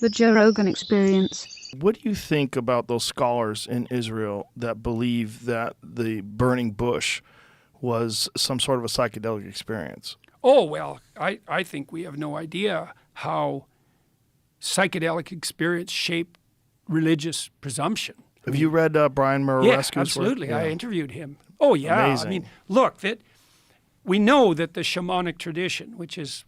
The Joe Rogan Experience. What do you think about those scholars in Israel that believe that the burning bush was some sort of a psychedelic experience? Oh, well, I think we have no idea how psychedelic experience shaped religious presumption. Have you read Brian Yeah, Murarescu's work? absolutely. I interviewed him. Oh, yeah. Amazing. I mean, look, we know that the shamanic tradition, which is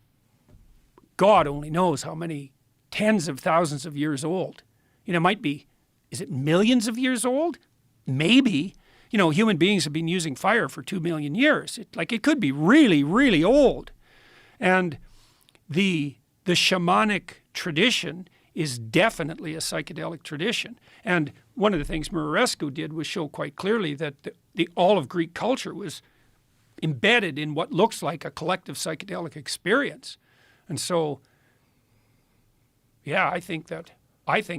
God only knows how many tens of thousands of years old. It might be, is it millions of years old? Maybe. Human beings have been using fire for 2 million years. It could be really, really old. And the shamanic tradition is definitely a psychedelic tradition. And one of the things Murarescu did was show quite clearly that all of Greek culture was embedded in what looks like a collective psychedelic experience. And so, yeah, I think the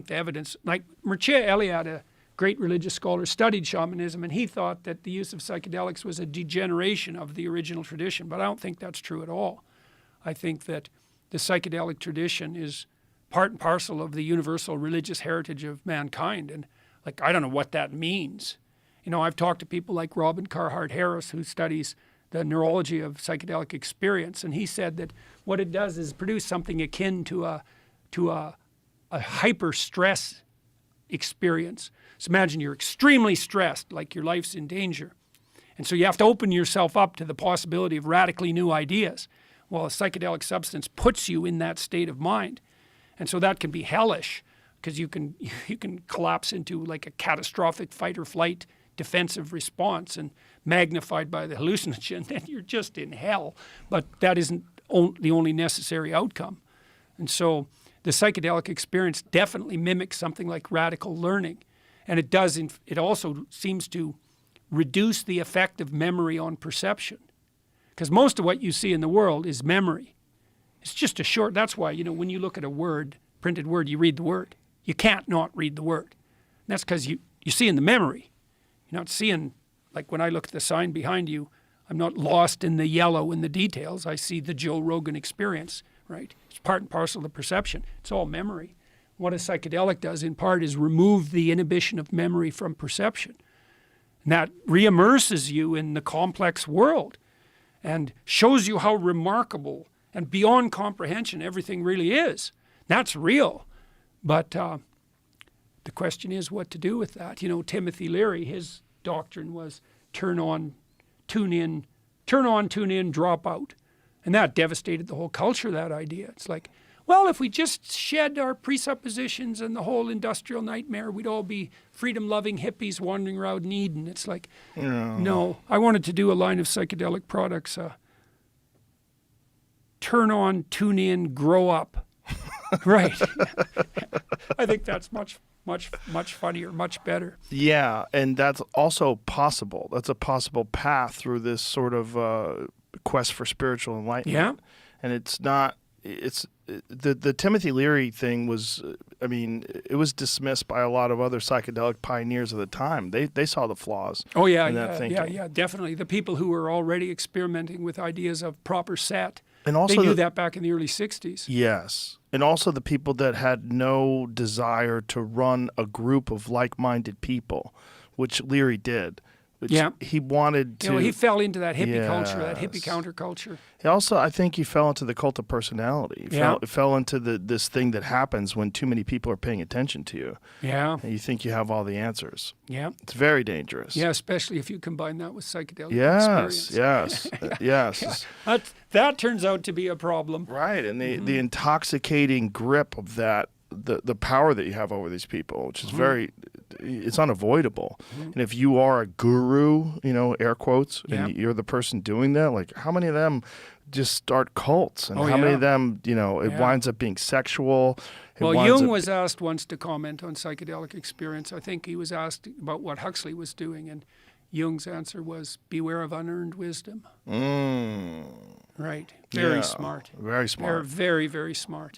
evidence, like Mircea Eliade, a great religious scholar, studied shamanism, and he thought that the use of psychedelics was a degeneration of the original tradition, but I don't think that's true at all. I think that the psychedelic tradition is part and parcel of the universal religious heritage of mankind, and I don't know what that means. I've talked to people like Robin Carhart Harris, who studies the neurology of psychedelic experience, and he said that what it does is produce something akin to a hyper stress experience. So imagine you're extremely stressed, like your life's in danger. And so you have to open yourself up to the possibility of radically new ideas. Well, a psychedelic substance puts you in that state of mind. And so that can be hellish because you can collapse into like a catastrophic fight or flight defensive response, and magnified by the hallucinogen, then you're just in hell. But that isn't the only necessary outcome. And so the psychedelic experience definitely mimics something like radical learning. And it also seems to reduce the effect of memory on perception. Because most of what you see in the world is memory. It's just that's why, when you look at a printed word, you read the word. You can't not read the word. And that's because you see in the memory. You're not seeing, like when I look at the sign behind you, I'm not lost in the yellow in the details. I see the Joe Rogan Experience, right? It's part and parcel of the perception. It's all memory. What a psychedelic does in part is remove the inhibition of memory from perception. And that re-immerses you in the complex world and shows you how remarkable and beyond comprehension everything really is. That's real. But the question is what to do with that. Timothy Leary, his doctrine was turn on, tune in, drop out. And that devastated the whole culture, that idea. It's like, well, if we just shed our presuppositions and the whole industrial nightmare, we'd all be freedom-loving hippies wandering around in Eden. It's like, no. I wanted to do a line of psychedelic products. Turn on, tune in, grow up. Right. I think that's much funnier, much better. Yeah, and that's also possible. That's a possible path through this sort of quest for spiritual enlightenment. Yeah. And the Timothy Leary thing was, it was dismissed by a lot of other psychedelic pioneers of the time. They saw the flaws. Oh, yeah, in that thinking. Yeah, definitely. The people who were already experimenting with ideas of proper set, and also they knew that back in the early 60s. Yes. And also the people that had no desire to run a group of like-minded people, which Leary did. He wanted to. He fell into that hippie culture, that hippie counterculture. I think he fell into the cult of personality. He fell into this thing that happens when too many people are paying attention to you. Yeah. And you think you have all the answers. Yeah. It's very dangerous. Yeah, especially if you combine that with psychedelic experience. Yes. That turns out to be a problem. Right, and the intoxicating grip of that, the power that you have over these people, which is it's unavoidable. And if you are a guru, air quotes, and you're the person doing that, like how many of them just start cults, and how many of them, it winds up being sexual. Jung was asked once to comment on psychedelic experience. I think he was asked about what Huxley was doing, and Jung's answer was, beware of unearned wisdom. Right. Very smart. Very smart. They're very, very smart.